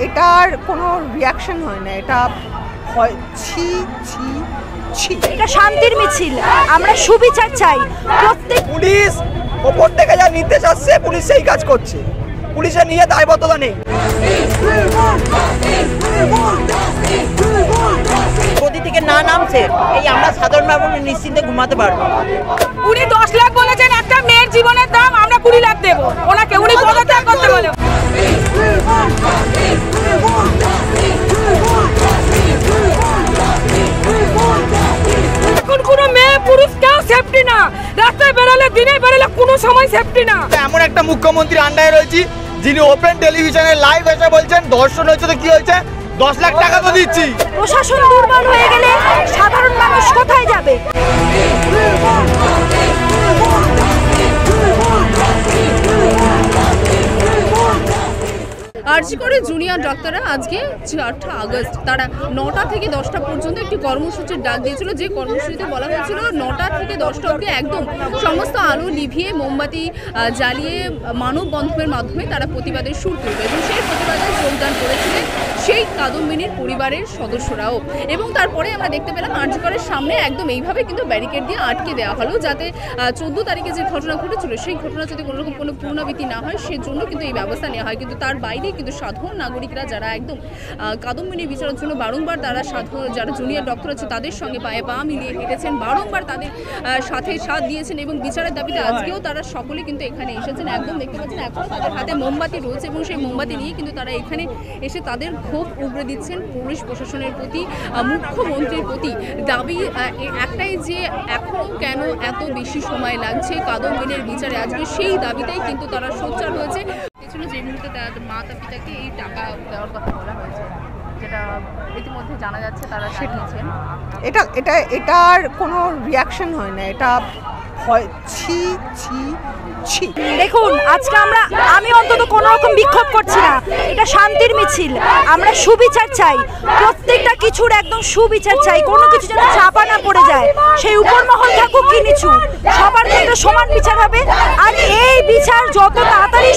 এটার কোনো রিয়াকশন হয় না, এটা ছি ছি ছি। এটা শান্তির মিছিল, আমরা সুবিচার চাই। প্রত্যেক পুলিশ ওপর থেকে যা নির্দেশ আসছে পুলিশ সেই কাজ করছে, পুলিশের নিয়ে দায়বদ্ধতা নেই। গদি থেকে না নামছে এই আমরা সাধারণ মানুষ নিশ্চিন্তে ঘুমাতে পারবো। উনি 10 লাখ বলেছেন, একটা মেয়ের জীবনের দাম আমরা 20 লাখ দেব ওনাকে, উনি পদত্যাগ করতে বলে। এখন কোনো মেয়ে পুরুষ কেউ সেফটি না, রাস্তায় বেরোলে দিনে বেরোলে কোনো সময় সেফটি না। এমন একটা মুখ্যমন্ত্রী আন্ডারে রয়েছি যিনি ওপেন টেলিভিশনে লাইভ এসে বলছেন দর্শন হয়েছে তো কি হয়েছে, 10 লাখ টাকা তো দিচ্ছি। প্রশাসন দুর্বল হয়ে গেলে সাধারণ মানুষ কোথায় যাবে? আরজি করে জুনিয়র ডাক্তাররা আজকে 4 আগস্ট তারা 9টা থেকে 10টা পর্যন্ত একটি কর্মসূচির ডাক দিয়েছিল, যে কর্মসূচিতে বলা হয়েছিল 9টা থেকে 10টা অবধি একদম সমস্ত আলো নিভিয়ে মোমবাতি জ্বালিয়ে মানববন্ধনের মাধ্যমে তারা প্রতিবাদের সুর তুলবে এবং সেই প্রতিবাদে যোগদান করেছিলেন সেই কাদম্বিনীর পরিবারের সদস্যরাও। এবং তারপরে আমরা দেখতে পেলাম আরজি করের সামনে একদম এইভাবে কিন্তু ব্যারিকেড দিয়ে আটকে দেওয়া হলো, যাতে 14 তারিখে যে ঘটনা ঘটেছিল সেই ঘটনা যদি কোনোরকম কোনো পুনরাবৃত্তি না হয় সেজন্য কিন্তু এই ব্যবস্থা নেওয়া হয়। কিন্তু তার বাইরে কিন্তু সাধারণ নাগরিকরা যারা একদম কাদম্বিনী বিচারের জন্য বারংবার তারা যারা জুনিয়র ডক্টর আছে তাদের সঙ্গে পায়ে পা মিলিয়ে হেঁটেছেন, বারংবার তাদের সাথে সাথ দিয়েছেন এবং বিচারের দাবিতে আজকেও তারা সকলে কিন্তু এখানে এসেছেন। একদম দেখতে পাচ্ছেন এখনও তাদের হাতে মোমবাতি রয়েছে এবং সেই মোমবাতি নিয়ে কিন্তু তারা এখানে এসে তাদের ক্ষোভ উগড়ে দিচ্ছেন পুলিশ প্রশাসনের প্রতি, মুখ্যমন্ত্রীর প্রতি। দাবি একটাই যে এখনও কেন এত বেশি সময় লাগছে কাদম্বিনীর বিচারে, আজকে সেই দাবিতেই কিন্তু তারা সোচ্চার হয়েছে। যে মুহূর্তে তার মাতা পিতাকে এই টাকা দেওয়ার কথা বলা হয়েছে, যেটা ইতিমধ্যে জানা যাচ্ছে তারা জানিয়েছেন। এটার কোনো রিয়াকশন হয় না, এটা ছি ছি ছি। দেখুন আজকে আমি অন্তত কোনো রকম বিক্ষোভ করছি না, এটা শান্তির মিছিল, আমরা সুবিচার চাই। প্রত্যেকটা কিছুর একদম সুবিচার চাই, কোনো কিছু যেন চাপা না পড়ে যায়, সেই উপর মহল থাকুক কি নিচু সবার ক্ষেত্রে সমান বিচার হবে। আর এই বিচার যত তাড়াতাড়ি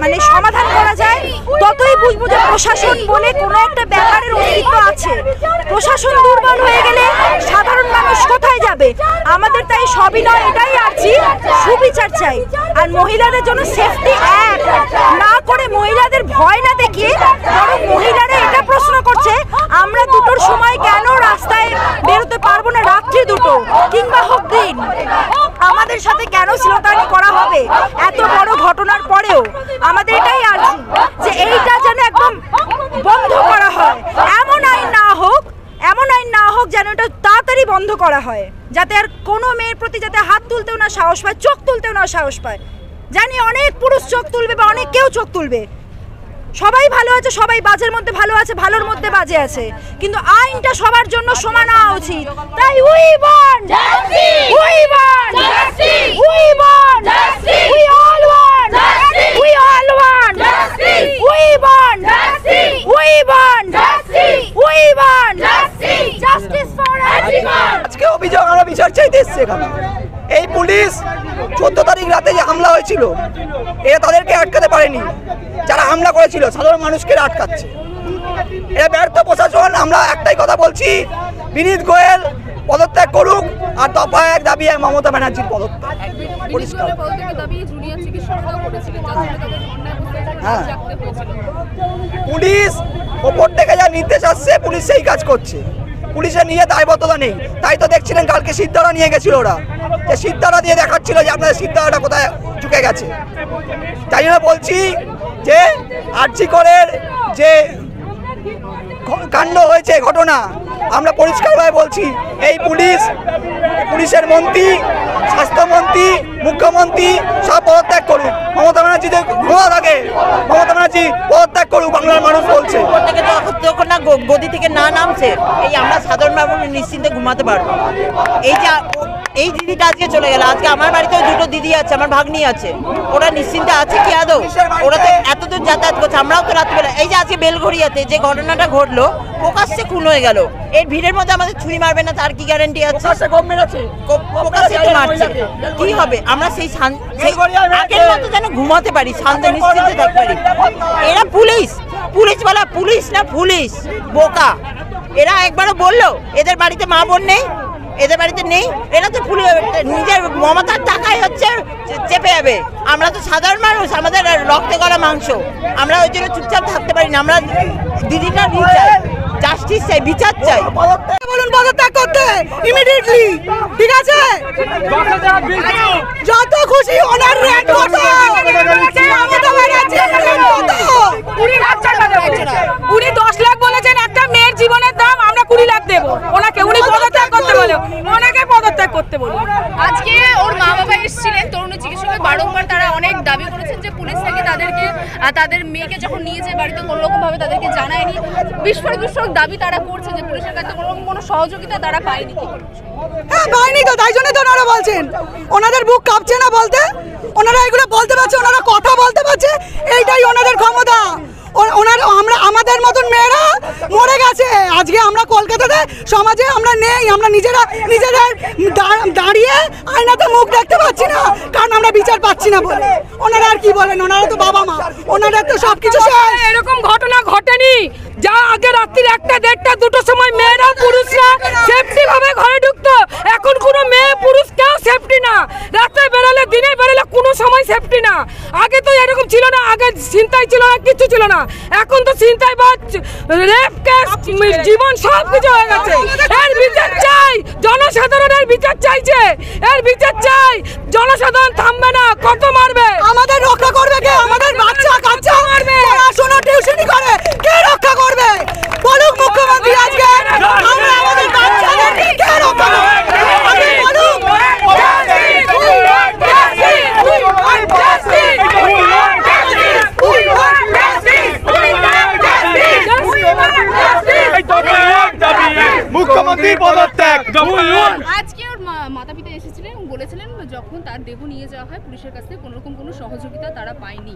মানে সমাধান করা যায় ততই বুঝবো যে প্রশাসন বলে কোনো একটা ব্যাপারের অস্তিত্ব আছে। প্রশাসন দুর্বল হয়ে গেলে সাধারণ মানুষ কোথায় যাবে? আমাদের তাই সবই নয়, এটাই আছি, সুবিচার চাই। আর মহিলাদের জন্য সেফটি অ্যাক্ট না করে মহিলাদের ভয় না দেখিয়ে বরং মহিলারা এটা প্রশ্ন করছে আমরা 2টোর সময় কেন রাস্তায় বেরোতে পারবো না, রাত্রি 2টো কিংবা হোক দিন, আমাদের সাথে কেন শ্লীলতাহানি করা হবে? এত বড় ঘটনার পরেও আমাদের এটাই আছি যে এইটা যেন একদম বন্ধ করা হয়। এমন আইন না হোক যেন এটা তাড়াতাড়ি বন্ধ করা হয়, যাতে আর কোনো মেয়ের প্রতি যাতে হাত তুলতেও না সাহস পায়, চোখ তুলতেও না সাহস পায়। জানি অনেক পুরুষ চোখ তুলবে বা অনেক কেউ চোখ তুলবে, সবাই ভালো আছে, সবাই বাজের মধ্যে ভালো আছে, ভালোর মধ্যে বাজে আছে, কিন্তু আইনটা সবার জন্য সমান হওয়া উচিত। তাই we want justice, we want justice, we want justice, we all want justice, we all want justice, we want justice, we want justice, we want justice, justice for everyone. আজকে অভিযোগ আমরা বিচার চাইতে এসেছি এখানে। এই পুলিশ 14 তারিখ রাতে যে হামলা হয়েছিল এরা তাদেরকে আটকাতে পারেনি, যারা হামলা করেছিল সাধারণ মানুষকে আটকাচ্ছে, এরা ব্যর্থ প্রশাসন। আমরা একটাই কথা বলছি, বিনীত গোয়েল পদত্যাগ করুক, আর দফা 1 দাবি মমতা ব্যানার্জির পদত্যাগ। হ্যাঁ, পুলিশ ওপর থেকে যা নির্দেশ আসছে পুলিশ সেই কাজ করছে, পুলিশের নিয়ে দায়বদ্ধতা নেই। তাই তো দেখছিলেন কালকে সিদ্ধারা নিয়ে গেছিল ওরা, যে সিদ্ধারা দিয়ে দেখাচ্ছিল যে আপনাদের সিদ্ধারাটা কোথায় ঝুঁকে গেছে। তাই জন্য বলছি যে আরজি করের যে কাণ্ড হয়েছে ঘটনা, আমরা পরিষ্কারভাবে বলছি এই পুলিশের মন্ত্রী, স্বাস্থ্যমন্ত্রী, মুখ্যমন্ত্রী সব পদত্যাগ করুক। মমতা ব্যানার্জি যে ঘোড়া থাকে, মমতা ব্যানার্জি পদত্যাগ করুক, বাংলার মানুষ বলছে। যতক্ষণ না গদি থেকে না নামছে এই আমরা সাধারণ মানুষ নিশ্চিন্তে ঘুমাতে পারবো। এই দিদিটা আজকে চলে গেল, আজকে আমার বাড়িতেও 2টো দিদি আছে, আমার ভাগ্নি আছে, ওরা নিশ্চিন্তে আছে কি আদৌ? ওরা তো এত দূর যাতায়াত করছে, আমরাও তো রাত্রিবেলা এই যে আজকে বেলঘড়িয়াতে যে ঘটনাটা ঘটলো প্রকাশ্যে খুন হয়ে গেল, এর ভিড়ের মধ্যে আমাদের ছুরি মারবে না তার কি গ্যারান্টি আছে? প্রকাশ্যে তো মারছে, কি হবে? আমরা সেই আগের মতো যেন ঘুমাতে পারি, শান্ত নিশ্চিন্তে থাকতে পারি। এরা পুলিশ পুলিশ বলা পুলিশ না পুলিশ বোকা। এরা একবারও বললো এদের বাড়িতে মা বোন নেই, এদের বাড়িতে নেই, এরা তো নিজের মমতার টাকায় হচ্ছে চেপে যাবে। আমরা তো সাধারণ মানুষ, আমাদের রক্তে গলা মাংস, আমরা ওই জন্য চুপচাপ থাকতে পারি না। আমরা দিদিটা চাই, জাস্টিস চাই, বিচার চাই। বলুন পদত্যাগ করতে ইমিডিয়েটলি, ঠিক আছে? যত খুশি ওনার রেট কত, উনি 10 লাখ বলেছেন, একটা মেয়ের জীবনের দাম আমরা 20 লাখ দেবো ওনাকে। উনি পদত্যাগ করতে বলো, ওনাকে পদত্যাগ করতে বলো। আজকে ওর মা বাবা এসেছিলেন তরুণী চিকিৎসকের, বারংবার তারা অনেক দাবি করেছেন যে পুলিশ থেকে তাদের মেয়েকে যখন নিয়ে যায় বাড়িতে কোনো রকম ভাবে তাদেরকে জানায়নি। বিস্ফোরক দাবি তারা করছে যে পুলিশের কাছে কোনো সহযোগিতা তারা পায়নি। হ্যাঁ পায়নি তো, তাই জন্য তো ওনারা বলছেন। ওনাদের বুক কাঁপছে না বলতে, ওনারা এগুলো বলতে পারছে, ওনারা কথা বলতে পারছে, এইটাই ওনাদের ক্ষমতা। আমরা আমাদের মতন মেয়েরা মরে গেছে, আজকে আমরা কলকাতাতে সমাজে আমরা নেই, আমরা নিজেদের দাঁড়িয়ে আয়নাতে মুখ দেখতে পাচ্ছি না, কারণ আমরা বিচার পাচ্ছি না বলে। ওনারা আর কি বলেন, ওনারা তো বাবা মা, ওনারা তো সবকিছু এরকম ঘটনা ঘটেনি যা আগে রাত্রি 1টা, 1:30, 2টোর সময় মেয়েরা পুরুষরা সেফটি ভাবে ঘরে ঢুকতো। এখন কোনো মেয়ে পুরুষ কেউ সেফটি না, রাতে বেরোলে দিনে বেরোলে কোনো সময় সেফটি না। আগে তো এরকম ছিল না, আগে ছিনতাই ছিল না, কিছু ছিল না। এখন তো ছিনতাই বা রেপ কেস, জীবন সব কিছু হয়ে গেছে। এর বিচার চাই, জনসাধারণের বিচার চাইছে, এর বিচার চাই। জনসাধারণ থামবে না, কত মারবে? আমাদের রক্ষা করবে কে? আমাদের বাচ্চা কাচ্চা মারবে, পড়াশোনা টিউশনি করে কে রক্ষা করবে? বলুক মুখ্যমন্ত্রী আজকে আমরা আমাদের বাচ্চাদেরকে কে রক্ষা করবে? বলুক। মুখ্যমন্ত্রী পদত্যাগ। আজকে ওর মাতা পিতা এসেছিলেন এবং বলেছিলেন যখন তার দেহ নিয়ে যাওয়া হয় পুলিশের কাছে কোনো রকম কোনো সহযোগিতা তারা পায়নি।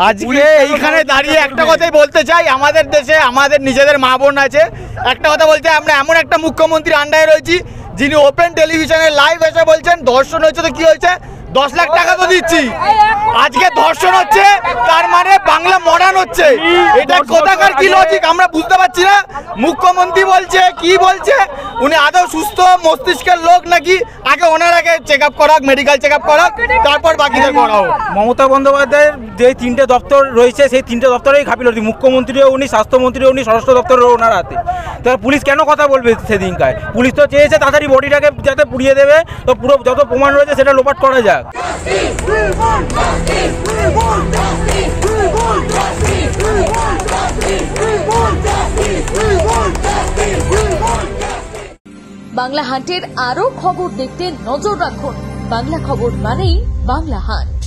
আজকে এইখানে দাঁড়িয়ে একটা কথাই বলতে চাই, আমাদের দেশে আমাদের নিজেদের মা বোন আছে। একটা কথা বলতে, আমরা এমন একটা মুখ্যমন্ত্রীর আন্ডারে রয়েছি যিনি ওপেন টেলিভিশনে লাইভ এসে বলছেন ধর্ষণ হয়েছে, তো কি হয়েছে? 10 লাখ টাকা তো দিচ্ছি। আজকে ধর্ষণ হচ্ছে, তার মানে বাংলা মডার্ন হচ্ছে। এটা কোথাকার কি লজিক আমরা বুঝতে পারছি না। মুখ্যমন্ত্রী বলছে, কি বলছে, উনি আদৌ সুস্থ মস্তিষ্কের লোক নাকি? আগে ওনার আগে চেক আপ করাক, মেডিকেল চেক আপ করাক, তারপর বাকিদের করাও। মমতা বন্দ্যোপাধ্যায়ের যে 3টে দপ্তর রয়েছে, সেই 3টে দপ্তরেই গাফিলতি। মুখ্যমন্ত্রীও উনি, স্বাস্থ্যমন্ত্রীও উনি, স্বরাষ্ট্র দপ্তরও ওনার হাতে। তো পুলিশ কেন কথা বলবে সেদিনকায়? পুলিশ তো চেয়েছে তাড়াতাড়ি বডিটাকে যাতে পুড়িয়ে দেবে, তো পুরো যত প্রমাণ রয়েছে সেটা লোপাট করা যাক। বাংলা হান্টের আরো খবর দেখতে নজর রাখুন। বাংলা খবর মানেই বাংলা হান্ট।